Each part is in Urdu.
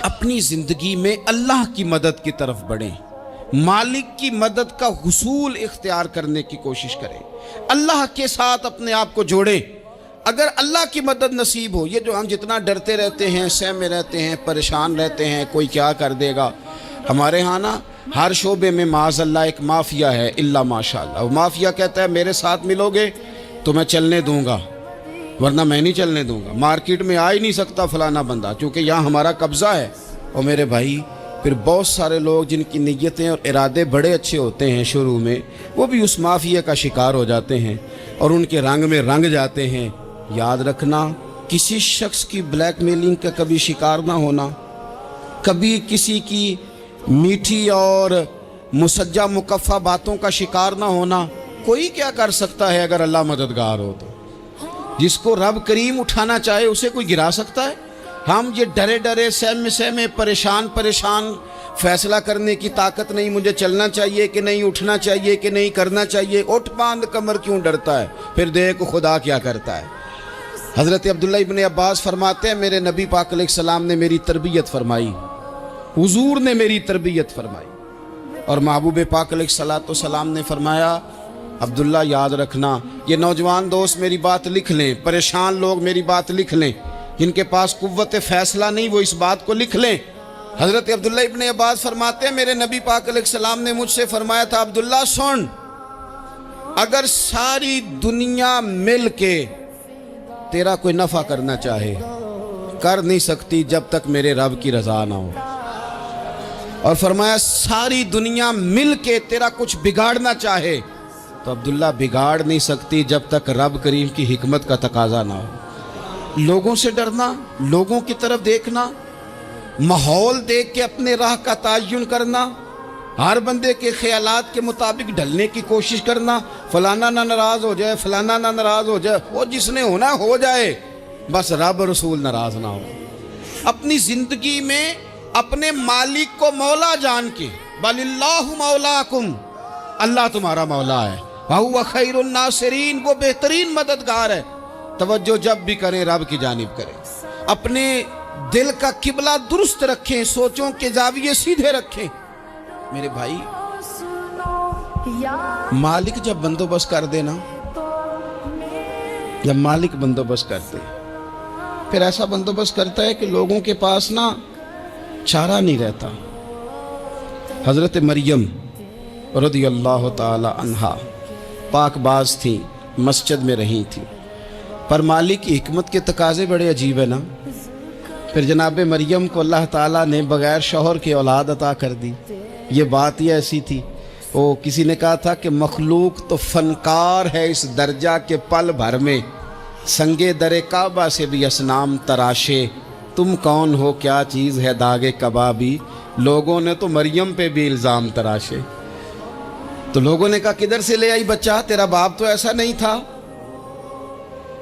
اپنی زندگی میں اللہ کی مدد کی طرف بڑھیں، مالک کی مدد کا حصول اختیار کرنے کی کوشش کریں، اللہ کے ساتھ اپنے آپ کو جوڑیں۔ اگر اللہ کی مدد نصیب ہو، یہ جو ہم جتنا ڈرتے رہتے ہیں، سہمے رہتے ہیں، پریشان رہتے ہیں کوئی کیا کر دے گا، ہمارے ہاں نا ہر شعبے میں معاذ اللہ ایک مافیا ہے، الا ماشاءاللہ۔ وہ مافیا کہتا ہے میرے ساتھ ملو گے تو میں چلنے دوں گا، ورنہ میں نہیں چلنے دوں گا، مارکیٹ میں آ ہی نہیں سکتا فلانا بندہ، چونکہ یہاں ہمارا قبضہ ہے۔ اور میرے بھائی پھر بہت سارے لوگ جن کی نیتیں اور ارادے بڑے اچھے ہوتے ہیں شروع میں، وہ بھی اس مافیا کا شکار ہو جاتے ہیں اور ان کے رنگ میں رنگ جاتے ہیں۔ یاد رکھنا، کسی شخص کی بلیک میلنگ کا کبھی شکار نہ ہونا، کبھی کسی کی میٹھی اور مسجع مکفہ باتوں کا شکار نہ ہونا۔ کوئی کیا کر سکتا ہے اگر اللہ مددگار ہو تو؟ جس کو رب کریم اٹھانا چاہے اسے کوئی گرا سکتا ہے؟ ہم یہ ڈرے ڈرے سہمے پریشان فیصلہ کرنے کی طاقت نہیں، مجھے چلنا چاہیے کہ نہیں، اٹھنا چاہیے کہ نہیں، کرنا چاہیے، اٹھ باندھ کمر کیوں ڈرتا ہے؟ پھر دیکھ خدا کیا کرتا ہے۔ حضرت عبداللہ ابن عباس فرماتے ہیں میرے نبی پاک علیہ السلام نے میری تربیت فرمائی، حضور نے میری تربیت فرمائی، اور محبوب پاک علیہ السلام نے فرمایا عبداللہ یاد رکھنا، یہ نوجوان دوست میری بات لکھ لیں، پریشان لوگ میری بات لکھ لیں، جن کے پاس قوت فیصلہ نہیں وہ اس بات کو لکھ لیں۔ حضرت عبداللہ ابن عباس فرماتے ہیں میرے نبی پاک علیہ السلام نے مجھ سے فرمایا تھا عبداللہ سن، اگر ساری دنیا مل کے تیرا کوئی نفع کرنا چاہے کر نہیں سکتی جب تک میرے رب کی رضا نہ ہو، اور فرمایا ساری دنیا مل کے تیرا کچھ بگاڑنا چاہے تو عبداللہ بگاڑ نہیں سکتی جب تک رب کریم کی حکمت کا تقاضا نہ ہو۔ لوگوں سے ڈرنا، لوگوں کی طرف دیکھنا، ماحول دیکھ کے اپنے راہ کا تعین کرنا، ہر بندے کے خیالات کے مطابق ڈھلنے کی کوشش کرنا، فلانا نہ ناراض ہو جائے، فلانا نہ ناراض ہو جائے، وہ جس نے ہونا ہو جائے، بس رب رسول ناراض نہ ہو۔ اپنی زندگی میں اپنے مالک کو مولا جان کے، بل اللہ مولاکم، اللہ تمہارا مولا ہے، وَهُوَ خَيْرُ النَّاصِرِينَ، وہ بہترین مددگار ہے۔ توجہ جب بھی کریں رب کی جانب کریں، اپنے دل کا قبلہ درست رکھیں، سوچوں کے زاویے سیدھے رکھیں۔ میرے بھائی مالک جب بندوبست کر دے نا، جب مالک بندوبست کرتے پھر ایسا بندوبست کرتا ہے کہ لوگوں کے پاس نا چارہ نہیں رہتا۔ حضرت مریم رضی اللہ تعالی عنہا پاک باز تھیں، مسجد میں رہی تھیں، پر مالک کی حکمت کے تقاضے بڑے عجیب ہیں نا۔ پھر جناب مریم کو اللہ تعالیٰ نے بغیر شوہر کے اولاد عطا کر دی۔ یہ بات ہی ایسی تھی، کسی نے کہا تھا کہ مخلوق تو فنکار ہے اس درجہ کے پل بھر میں سنگے در کعبہ سے بھی اصنام تراشے، تم کون ہو کیا چیز ہے داغ کبابی، لوگوں نے تو مریم پہ بھی الزام تراشے۔ تو لوگوں نے کہا کدھر سے لے آئی بچہ، تیرا باپ تو ایسا نہیں تھا،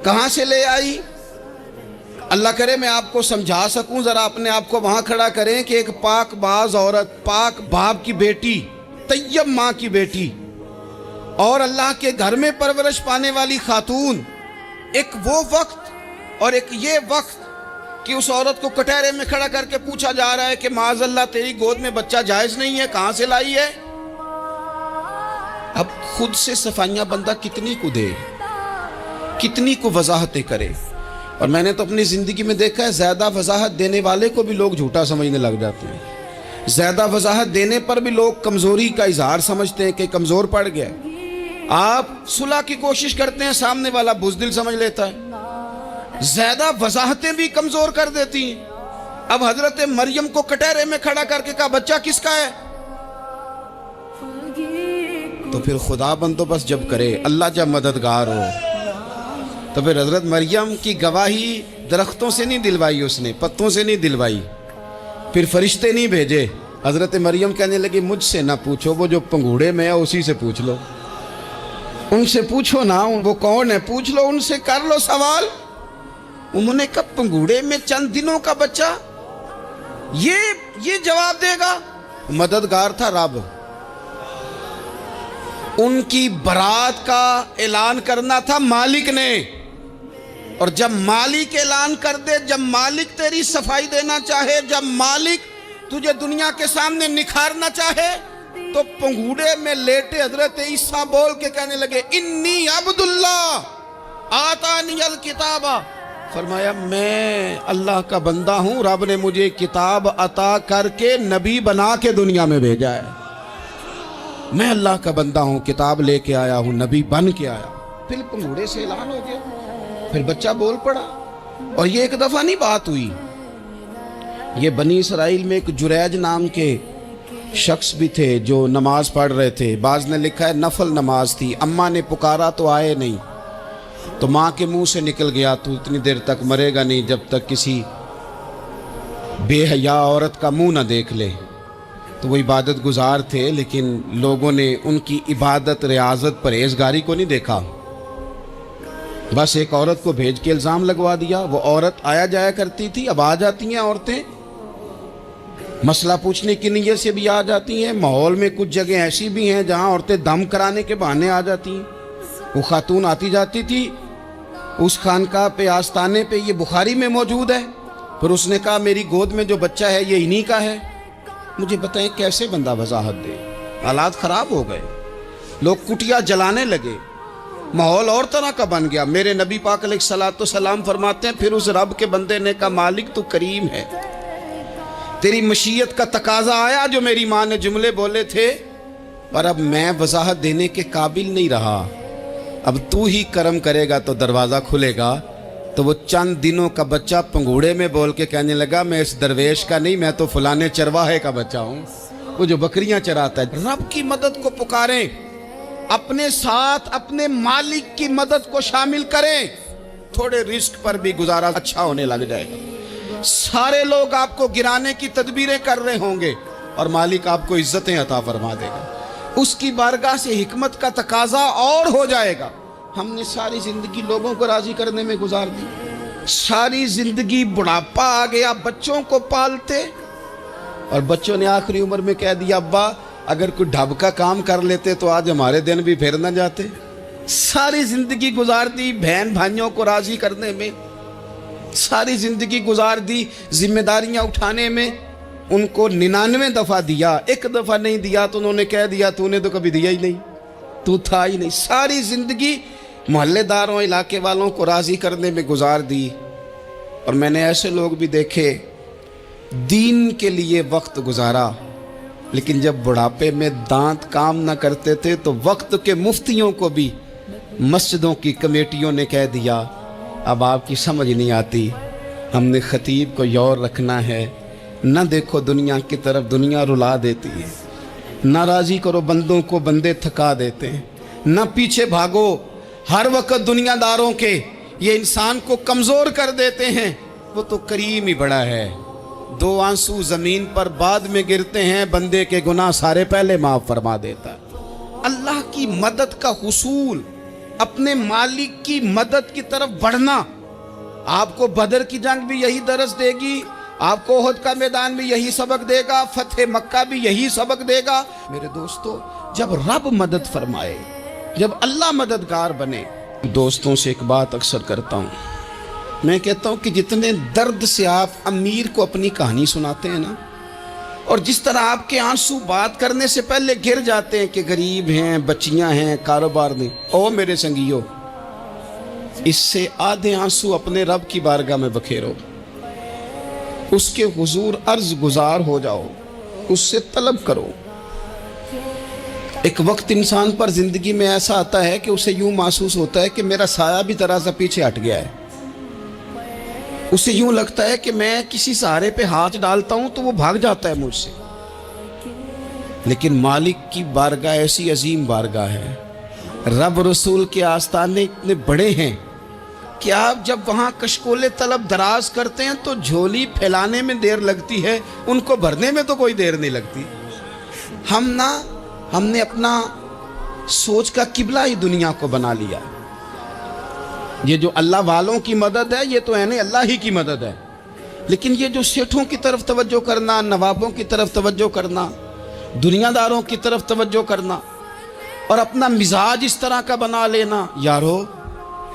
کہاں سے لے آئی؟ اللہ کرے میں آپ کو سمجھا سکوں، ذرا اپنے آپ کو وہاں کھڑا کریں کہ ایک پاک باز عورت، پاک باپ کی بیٹی، طیب ماں کی بیٹی، اور اللہ کے گھر میں پرورش پانے والی خاتون، ایک وہ وقت اور ایک یہ وقت کہ اس عورت کو کٹہرے میں کھڑا کر کے پوچھا جا رہا ہے کہ معاذ اللہ تیری گود میں بچہ جائز نہیں ہے، کہاں سے لائی ہے؟ اب خود سے صفائیاں بندہ کتنی کو دے، کتنی کو وضاحتیں کرے۔ اور میں نے تو اپنی زندگی میں دیکھا ہے زیادہ وضاحت دینے والے کو بھی لوگ جھوٹا سمجھنے لگ جاتے ہیں، زیادہ وضاحت دینے پر بھی لوگ کمزوری کا اظہار سمجھتے ہیں کہ کمزور پڑ گیا۔ آپ صلح کی کوشش کرتے ہیں، سامنے والا بزدل سمجھ لیتا ہے، زیادہ وضاحتیں بھی کمزور کر دیتی ہیں۔ اب حضرت مریم کو کٹہرے میں کھڑا کر کے کہا بچہ کس کا ہے؟ تو پھر خدا بندوبست جب کرے، اللہ جب مددگار ہو، تو پھر حضرت مریم کی گواہی درختوں سے نہیں دلوائی، اس نے پتوں سے نہیں دلوائی، پھر فرشتے نہیں بھیجے۔ حضرت مریم کہنے لگی مجھ سے نہ پوچھو، وہ جو پنگوڑے میں ہے اسی سے پوچھ لو، ان سے پوچھو نا، وہ کون ہے پوچھ لو، ان سے کر لو سوال۔ انہوں نے کہا پنگوڑے میں چند دنوں کا بچہ، یہ جواب دے گا؟ مددگار تھا رب، ان کی برات کا اعلان کرنا تھا مالک نے، اور جب مالک اعلان کر دے، جب مالک تیری صفائی دینا چاہے، جب مالک تجھے دنیا کے سامنے نکھارنا چاہے، تو پنگوڑے میں لیٹے حضرت عیسیٰ بول کے کہنے لگے انی عبداللہ آتانی الکتاب، فرمایا میں اللہ کا بندہ ہوں، رب نے مجھے کتاب عطا کر کے نبی بنا کے دنیا میں بھیجا ہے، میں اللہ کا بندہ ہوں، کتاب لے کے آیا ہوں، نبی بن کے آیا ہوں۔ پھر پنگوڑے سے اعلان ہو گیا، پھر بچہ بول پڑا۔ اور یہ ایک دفعہ نہیں بات ہوئی، یہ بنی اسرائیل میں ایک جریج نام کے شخص بھی تھے جو نماز پڑھ رہے تھے، بعض نے لکھا ہے نفل نماز تھی، اماں نے پکارا تو آئے نہیں، تو ماں کے منہ سے نکل گیا تو اتنی دیر تک مرے گا نہیں جب تک کسی بے حیا عورت کا منہ نہ دیکھ لے۔ تو وہ عبادت گزار تھے، لیکن لوگوں نے ان کی عبادت، ریاضت، پرہیزگاری کو نہیں دیکھا، بس ایک عورت کو بھیج کے الزام لگوا دیا۔ وہ عورت آیا جایا کرتی تھی، اب آ جاتی ہیں عورتیں، مسئلہ پوچھنے کی نیت سے بھی آ جاتی ہیں۔ ماحول میں کچھ جگہ ایسی بھی ہیں جہاں عورتیں دم کرانے کے بہانے آ جاتی ہیں۔ وہ خاتون آتی جاتی تھی اس خانقاہ پہ، آستانے پہ، یہ بخاری میں موجود ہے، پھر اس نے کہا میری گود میں جو بچہ ہے یہ انہی کا ہے۔ مجھے بتائیں کیسے بندہ وضاحت دے؟ حالات خراب ہو گئے، لوگ کٹیا جلانے لگے، ماحول اور طرح کا بن گیا۔ میرے نبی پاک علیہ الصلوۃ والسلام فرماتے ہیں پھر اس رب کے بندے نے کہا مالک تو کریم ہے، تیری مشیت کا تقاضا آیا جو میری ماں نے جملے بولے تھے، پر اب میں وضاحت دینے کے قابل نہیں رہا، اب تو ہی کرم کرے گا تو دروازہ کھلے گا۔ تو وہ چند دنوں کا بچہ پنگوڑے میں بول کے کہنے لگا میں اس درویش کا نہیں، میں تو فلانے چرواہے کا بچہ ہوں، وہ جو بکریاں چراتا ہے۔ رب کی مدد کو پکاریں، اپنے ساتھ اپنے مالک کی مدد کو شامل کریں، تھوڑے رزق پر بھی گزارا اچھا ہونے لگ جائے گا۔ سارے لوگ آپ کو گرانے کی تدبیریں کر رہے ہوں گے اور مالک آپ کو عزتیں عطا فرما دے گا، اس کی بارگاہ سے حکمت کا تقاضا اور ہو جائے گا۔ ہم نے ساری زندگی لوگوں کو راضی کرنے میں گزار دی، ساری زندگی بڑھاپا آ گیا بچوں کو پالتے، اور بچوں نے آخری عمر میں کہہ دیا ابا اگر کوئی ڈھب کا کام کر لیتے تو آج ہمارے دن بھی پھر نہ جاتے۔ ساری زندگی گزار دی بہن بھائیوں کو راضی کرنے میں، ساری زندگی گزار دی ذمہ داریاں اٹھانے میں، ان کو 99 دفعہ دیا، ایک دفعہ نہیں دیا تو انہوں نے کہہ دیا تو نے تو کبھی دیا ہی نہیں، تو تھا ہی نہیں۔ ساری زندگی محلے داروں، علاقے والوں کو راضی کرنے میں گزار دی۔ اور میں نے ایسے لوگ بھی دیکھے دین کے لیے وقت گزارا، لیکن جب بڑھاپے میں دانت کام نہ کرتے تھے تو وقت کے مفتیوں کو بھی مسجدوں کی کمیٹیوں نے کہہ دیا اب آپ کی سمجھ نہیں آتی، ہم نے خطیب کو یور رکھنا ہے، نہ دیکھو دنیا کی طرف، دنیا رلا دیتی ہے، نہ راضی کرو بندوں کو، بندے تھکا دیتے ہیں، نہ پیچھے بھاگو ہر وقت دنیا داروں کے، یہ انسان کو کمزور کر دیتے ہیں۔ وہ تو کریم ہی بڑا ہے، 2 آنسو زمین پر بعد میں گرتے ہیں، بندے کے گناہ سارے پہلے معاف فرما دیتا ہے۔ اللہ کی مدد کا حصول، اپنے مالک کی مدد کی طرف بڑھنا، آپ کو بدر کی جنگ بھی یہی درس دے گی، آپ کو احد کا میدان بھی یہی سبق دے گا، فتح مکہ بھی یہی سبق دے گا۔ میرے دوستو جب رب مدد فرمائے، جب اللہ مددگار بنے، دوستوں سے ایک بات اکثر کرتا ہوں، میں کہتا ہوں کہ جتنے درد سے آپ امیر کو اپنی کہانی سناتے ہیں نا، اور جس طرح آپ کے آنسو بات کرنے سے پہلے گر جاتے ہیں کہ غریب ہیں، بچیاں ہیں، کاروبار نہیں، او میرے سنگیو، اس سے آدھے آنسو اپنے رب کی بارگاہ میں بکھیرو، اس کے حضور عرض گزار ہو جاؤ، اس سے طلب کرو۔ ایک وقت انسان پر زندگی میں ایسا آتا ہے کہ اسے یوں محسوس ہوتا ہے کہ میرا سایہ بھی ذرا سا پیچھے ہٹ گیا ہے، اسے یوں لگتا ہے کہ میں کسی سہارے پہ ہاتھ ڈالتا ہوں تو وہ بھاگ جاتا ہے مجھ سے، لیکن مالک کی بارگاہ ایسی عظیم بارگاہ ہے، رب رسول کے آستانے اتنے بڑے ہیں کہ آپ جب وہاں کشکول طلب دراز کرتے ہیں تو جھولی پھیلانے میں دیر لگتی ہے، ان کو بھرنے میں تو کوئی دیر نہیں لگتی۔ ہم نے اپنا سوچ کا قبلہ ہی دنیا کو بنا لیا۔ یہ جو اللہ والوں کی مدد ہے یہ تو اللہ ہی کی مدد ہے، لیکن یہ جو سیٹھوں کی طرف توجہ کرنا، نوابوں کی طرف توجہ کرنا، دنیا داروں کی طرف توجہ کرنا، اور اپنا مزاج اس طرح کا بنا لینا، یارو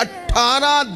18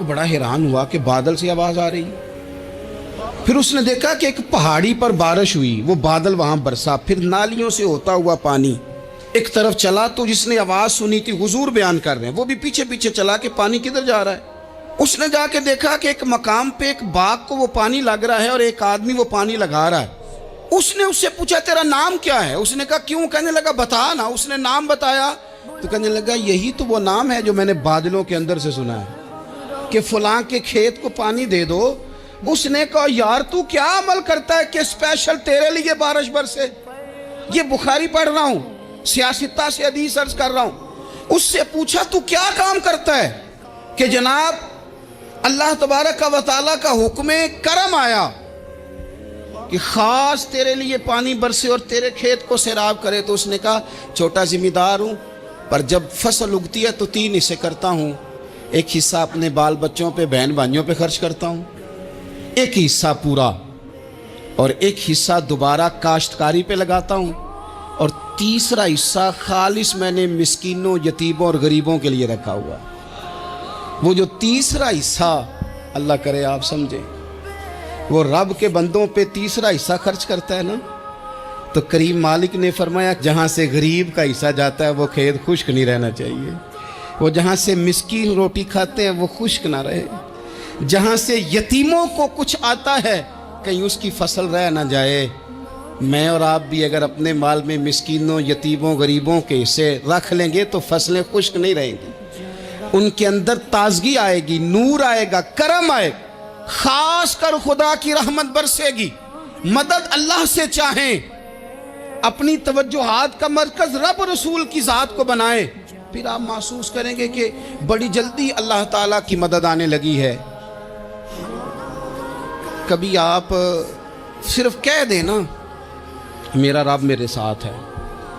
وہ بڑا حیران ہوا کہ بادل سے آواز آ رہی ہے۔ پھر اس نے دیکھا کہ ایک پہاڑی پر بارش ہوئی، وہ بادل وہاں برسا، پھر نالیوں سے ہوتا ہوا پانی ایک طرف چلا۔ تو جس نے آواز سنی تھی، حضور بیان کر رہے ہیں، وہ بھی پیچھے پیچھے چلا کہ پانی کدھر جا رہا ہے۔ اس نے جا کے دیکھا کہ ایک مقام پہ ایک باغ کو وہ پانی لگ رہا ہے اور ایک آدمی وہ پانی لگا رہا ہے۔ اس نے اس سے پوچھا تیرا نام کیا ہے؟ اس نے کہا کیوں؟ کہنے لگا بتا نا۔ اس نے نام بتایا تو کہنے لگا یہی تو وہ نام ہے جو میں نے بادلوں کے اندر سے سنا ہے کہ فلاں کے کھیت کو پانی دے دو۔ اس نے کہا یار تو کیا عمل کرتا ہے کہ اسپیشل تیرے لیے بارش برسے؟ یہ بخاری پڑھ رہا ہوں، سیاستہ سے حدیث عرض کر رہا ہوں۔ اس سے پوچھا تو کیا کام کرتا ہے کہ جناب اللہ تبارک و تعالیٰ کا حکم کرم آیا کہ خاص تیرے لیے پانی برسے اور تیرے کھیت کو سیراب کرے؟ تو اس نے کہا چھوٹا ذمہ دار ہوں، پر جب فصل اگتی ہے تو 3 حصے کرتا ہوں۔ ایک حصہ اپنے بال بچوں پہ، بہن بھائیوں پہ خرچ کرتا ہوں، ایک حصہ پورا، اور ایک حصہ دوبارہ کاشتکاری پہ لگاتا ہوں، اور تیسرا حصہ خالص میں نے مسکینوں، یتیموں اور غریبوں کے لیے رکھا ہوا۔ وہ جو تیسرا حصہ، اللہ کرے آپ سمجھیں، وہ رب کے بندوں پہ تیسرا حصہ خرچ کرتا ہے نا، تو کریم مالک نے فرمایا جہاں سے غریب کا حصہ جاتا ہے وہ کھیت خشک نہیں رہنا چاہیے، وہ جہاں سے مسکین روٹی کھاتے ہیں وہ خشک نہ رہے، جہاں سے یتیموں کو کچھ آتا ہے کہیں اس کی فصل رہ نہ جائے۔ میں اور آپ بھی اگر اپنے مال میں مسکینوں، یتیموں، غریبوں کے حصے رکھ لیں گے تو فصلیں خشک نہیں رہیں گی، ان کے اندر تازگی آئے گی، نور آئے گا، کرم آئے گا، خاص کر خدا کی رحمت برسے گی۔ مدد اللہ سے چاہیں، اپنی توجہات کا مرکز رب رسول کی ذات کو بنائیں، پھر آپ محسوس کریں گے کہ بڑی جلدی اللہ تعالیٰ کی مدد آنے لگی ہے۔ کبھی آپ صرف کہہ دیں نا میرا رب میرے ساتھ ہے،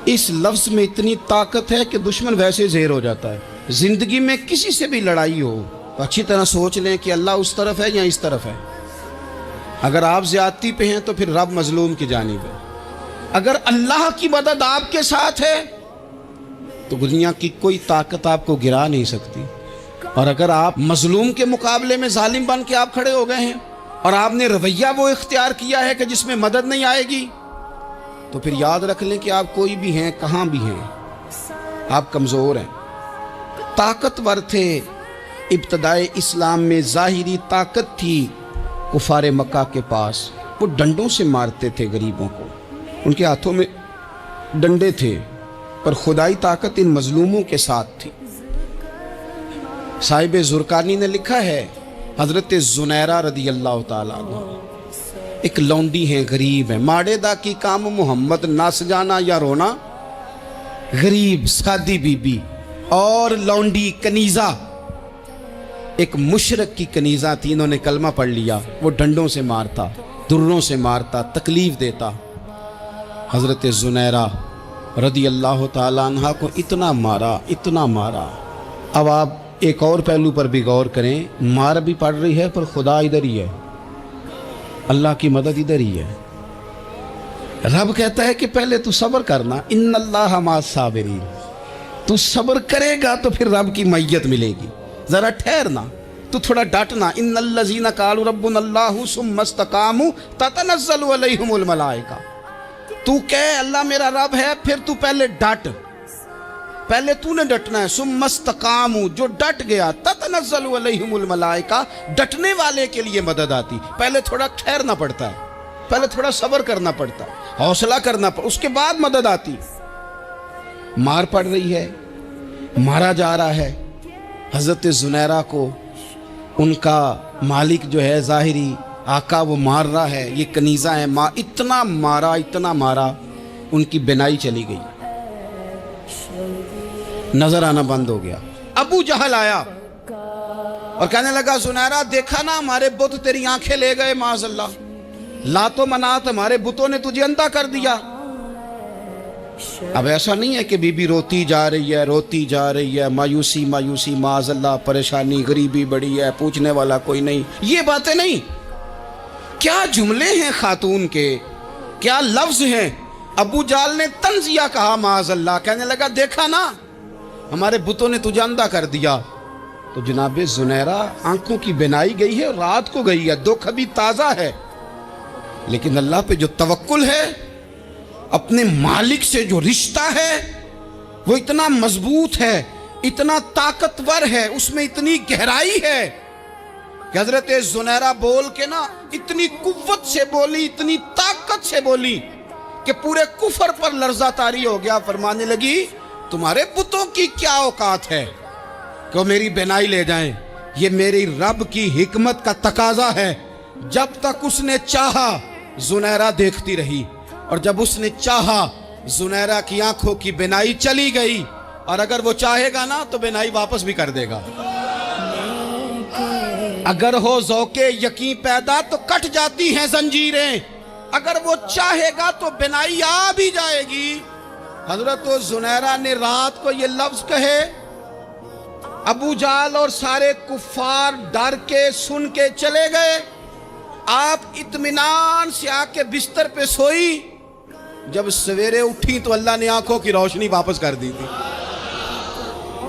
اس لفظ میں اتنی طاقت ہے کہ دشمن ویسے زہر ہو جاتا ہے۔ زندگی میں کسی سے بھی لڑائی ہو تو اچھی طرح سوچ لیں کہ اللہ اس طرف ہے یا اس طرف ہے۔ اگر آپ زیادتی پہ ہیں تو پھر رب مظلوم کی جانب ہے۔ اگر اللہ کی مدد آپ کے ساتھ ہے تو دنیا کی کوئی طاقت آپ کو گرا نہیں سکتی، اور اگر آپ مظلوم کے مقابلے میں ظالم بن کے آپ کھڑے ہو گئے ہیں اور آپ نے رویہ وہ اختیار کیا ہے کہ جس میں مدد نہیں آئے گی، تو پھر یاد رکھ لیں کہ آپ کوئی بھی ہیں، کہاں بھی ہیں، آپ کمزور ہیں۔ طاقتور تھے ابتدائے اسلام میں، ظاہری طاقت تھی کفار مکہ کے پاس، وہ ڈنڈوں سے مارتے تھے غریبوں کو، ان کے ہاتھوں میں ڈنڈے تھے، پر خدائی طاقت ان مظلوموں کے ساتھ تھی۔ صاحب زرقانی نے لکھا ہے، حضرت زنیرہ رضی اللہ تعالیٰ عنہ ایک لونڈی ہیں، غریب ہیں، ماڑے دا کی کام محمد ناس جانا یا رونا، غریب سادی بی بی اور لونڈی کنیزہ، ایک مشرک کی کنیزہ تھی، انہوں نے کلمہ پڑھ لیا، وہ ڈنڈوں سے مارتا، دروں سے مارتا، تکلیف دیتا۔ حضرت زنیرہ رضی اللہ تعالیٰ عنہ کو اتنا مارا، اتنا مارا۔ اب آپ ایک اور پہلو پر بھی غور کریں، مار بھی پڑ رہی ہے پر خدا ادھر ہی ہے، اللہ کی مدد ادھر ہی ہے۔ رب کہتا ہے کہ پہلے تو صبر کرنا، ان اللہ مع الصابرین، تو صبر کرے گا تو پھر رب کی معیت ملے گی، ذرا ٹھہرنا، تو تھوڑا ڈٹنا۔ ان الذین قالوا ربنا اللہ ثم استقاموا تتنزل علیہم الملائکہ، تو کہے اللہ میرا رب ہے، پھر تو پہلے ڈٹ، پہلے تو نے ڈٹنا ہے۔ ثم استقاموا، جو ڈٹ گیا، تتنزل علیہم الملائکہ، ڈٹنے والے کے لیے مدد آتی، پہلے تھوڑا ٹھہرنا پڑتا ہے، پہلے تھوڑا صبر کرنا پڑتا ہے، حوصلہ کرنا پڑتا، اس کے بعد مدد آتی۔ مار پڑ رہی ہے، مارا جا رہا ہے حضرت زنیرہ کو، ان کا مالک جو ہے ظاہری آقا وہ مار رہا ہے، یہ کنیزہ ہے، اتنا مارا، اتنا مارا، ان کی بینائی چلی گئی، نظر آنا بند ہو گیا۔ ابو جہل آیا اور کہنے لگا زنیرہ دیکھا نا ہمارے بت تیری آنکھیں لے گئے، معاذ اللہ، لات و منات ہمارے بتوں نے تجھے اندھا کر دیا۔ اب ایسا نہیں ہے کہ بی بی روتی جا رہی ہے، روتی جا رہی ہے، مایوسی مایوسی، معاذ اللہ، پریشانی، غریبی بڑی ہے، پوچھنے والا کوئی نہیں، یہ باتیں نہیں۔ کیا جملے ہیں خاتون کے، کیا لفظ ہیں۔ ابو جال نے تنزیہ کہا، معاذ اللہ، کہنے لگا دیکھا نا ہمارے بتوں نے تجھے اندھا کر دیا۔ تو جناب زنیرہ آنکھوں کی بینائی گئی ہے، رات کو گئی ہے، دکھ ابھی تازہ ہے، لیکن اللہ پہ جو توکل ہے، اپنے مالک سے جو رشتہ ہے وہ اتنا مضبوط ہے، اتنا طاقتور ہے، اس میں اتنی گہرائی ہے کہ حضرت زنیرہ بول کے نا اتنی قوت سے بولی، اتنی طاقت سے بولی کہ پورے کفر پر لرزہ طاری ہو گیا۔ فرمانے لگی تمہارے بتوں کی کیا اوقات ہے کہ وہ میری بینائی لے جائیں؟ یہ میری رب کی حکمت کا تقاضا ہے۔ جب تک اس نے چاہا زنیرہ دیکھتی رہی، اور جب اس نے چاہا زنیرہ کی آنکھوں کی بینائی چلی گئی، اور اگر وہ چاہے گا نا تو بینائی واپس بھی کر دے گا۔ اگر ہو ذوق یقین پیدا تو کٹ جاتی ہیں زنجیریں، اگر وہ چاہے گا تو بینائی آ بھی جائے گی۔ حضرت زنیرہ نے رات کو یہ لفظ کہے، ابو جہل اور سارے کفار ڈر کے سن کے چلے گئے، آپ اطمینان سے آ کے بستر پہ سوئی۔ جب سویرے اٹھی تو اللہ نے آنکھوں کی روشنی واپس کر دی تھی۔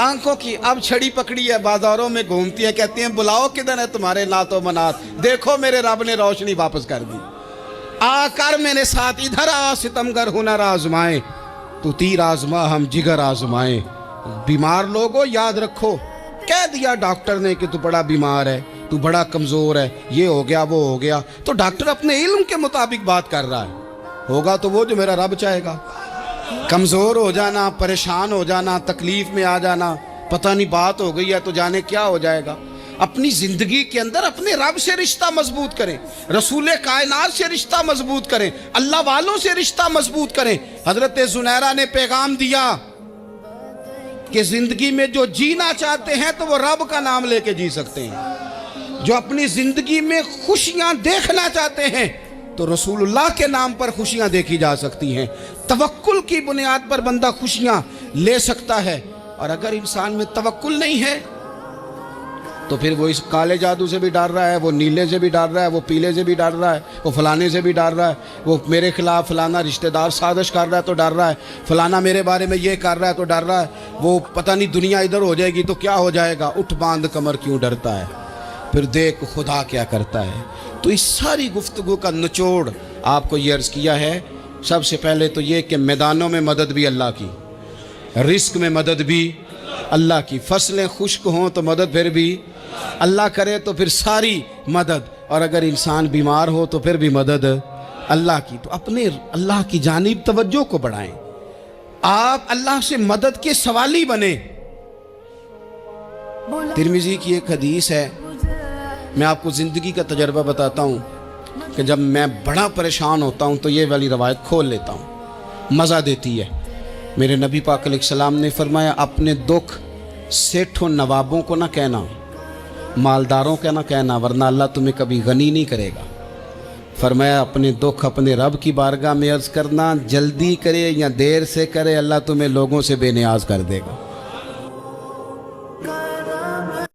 آنکھوں کی اب چھڑی پکڑی ہے، بازاروں میں گھومتی ہیں، کہتی ہیں بلاؤ کدھر ہے تمہارے نعت و منات، دیکھو میرے رب نے روشنی واپس کر دی۔ آ کر میرے ساتھ ادھر آ، ستمگر ہنر آزمائیں، تو تیر آزما ہم جگر آزمائیں۔ بیمار لوگوں یاد رکھو، کہہ دیا ڈاکٹر نے کہ تو بڑا بیمار ہے، تو بڑا کمزور ہے، یہ ہو گیا وہ ہو گیا، تو ڈاکٹر اپنے علم کے مطابق بات کر رہا ہے، ہوگا تو وہ جو میرا رب چاہے گا۔ کمزور ہو جانا، پریشان ہو جانا، تکلیف میں آ جانا، پتہ نہیں بات ہو گئی ہے تو جانے کیا ہو جائے گا۔ اپنی زندگی کے اندر اپنے رب سے رشتہ مضبوط کریں، رسول کائنات سے رشتہ مضبوط کریں، اللہ والوں سے رشتہ مضبوط کریں۔ حضرت زنیرہ نے پیغام دیا کہ زندگی میں جو جینا چاہتے ہیں تو وہ رب کا نام لے کے جی سکتے ہیں، جو اپنی زندگی میں خوشیاں دیکھنا چاہتے ہیں تو رسول اللہ کے نام پر خوشیاں دیکھی جا سکتی ہیں۔ توکل کی بنیاد پر بندہ خوشیاں لے سکتا ہے، اور اگر انسان میں توکل نہیں ہے تو پھر وہ اس کالے جادو سے بھی ڈر رہا ہے، وہ نیلے سے بھی ڈر رہا ہے، وہ پیلے سے بھی ڈر رہا ہے، وہ فلانے سے بھی ڈر رہا ہے، وہ میرے خلاف فلانا رشتہ دار سازش کر رہا ہے تو ڈر رہا ہے، فلانا میرے بارے میں یہ کر رہا ہے تو ڈر رہا ہے، وہ پتہ نہیں دنیا ادھر ہو جائے گی تو کیا ہو جائے گا، اٹھ باندھ کمر کیوں ڈرتا ہے، پھر دیکھ خدا کیا کرتا ہے۔ تو اس ساری گفتگو کا نچوڑ آپ کو یہ عرض کیا ہے، سب سے پہلے تو یہ کہ میدانوں میں مدد بھی اللہ کی، رزق میں مدد بھی اللہ کی، فصلیں خشک ہوں تو مدد پھر بھی اللہ کرے، تو پھر ساری مدد، اور اگر انسان بیمار ہو تو پھر بھی مدد اللہ کی۔ تو اپنے اللہ کی جانب توجہ کو بڑھائیں، آپ اللہ سے مدد کے سوالی بنیں۔ ترمذی کی ایک حدیث ہے، میں آپ کو زندگی کا تجربہ بتاتا ہوں کہ جب میں بڑا پریشان ہوتا ہوں تو یہ والی روایت کھول لیتا ہوں، مزہ دیتی ہے۔ میرے نبی پاک علیہ السلام نے فرمایا اپنے دکھ سیٹھوں نوابوں کو نہ کہنا، مالداروں کا نہ کہنا، ورنہ اللہ تمہیں کبھی غنی نہیں کرے گا۔ فرمایا اپنے دکھ اپنے رب کی بارگاہ میں عرض کرنا، جلدی کرے یا دیر سے کرے اللہ تمہیں لوگوں سے بے نیاز کر دے گا۔